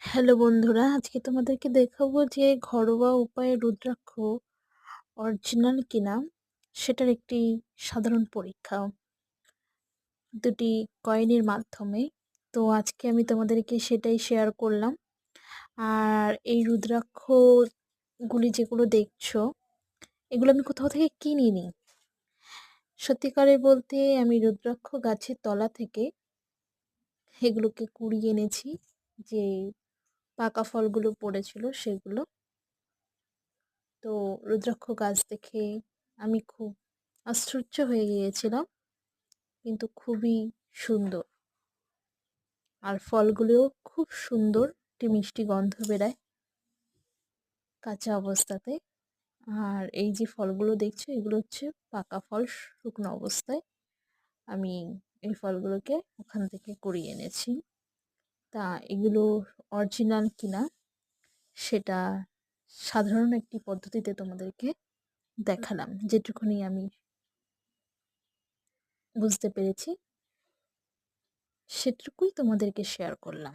Hello বন্ধুরা, আজকে তোমাদেরকে দেখাবো যে ঘরোয়া উপায়ে রুদ্রাক্ষ অরিজিনাল কিনা সেটার একটি সাধারণ পরীক্ষা দুটি কয়েনের মাধ্যমে। তো আজকে আমি তোমাদেরকে সেটাই শেয়ার করলাম। আর এই রুদ্রাক্ষগুলি যেগুলো দেখছো, এগুলো আমি কোথাও থেকে কিনিনি। সত্যিকারে বলতে আমি রুদ্রাক্ষ গাছের তলা থেকে এগুলোকে কুড়িয়ে এনেছি, যে পাকা ফলগুলো পড়েছিল সেগুলো। তো রুদ্রাক্ষ গাছ দেখে আমি খুব আশ্চর্য হয়ে গিয়েছিলাম, কিন্তু খুবই সুন্দর। আর ফলগুলোও খুব সুন্দর, একটি মিষ্টি গন্ধ বেরায় কাঁচা অবস্থাতে। আর এই যে ফলগুলো দেখছো, এগুলো হচ্ছে পাকা ফল, শুকনো অবস্থায় আমি এই ফলগুলোকে ওখান থেকে কুড়িয়ে এনেছি। তা এগুলো অরিজিনাল কিনা সেটা সাধারণ একটি পদ্ধতিতে তোমাদেরকে দেখালাম, যেটুকুনি আমি বুঝতে পেরেছি সেটুকুই তোমাদেরকে শেয়ার করলাম।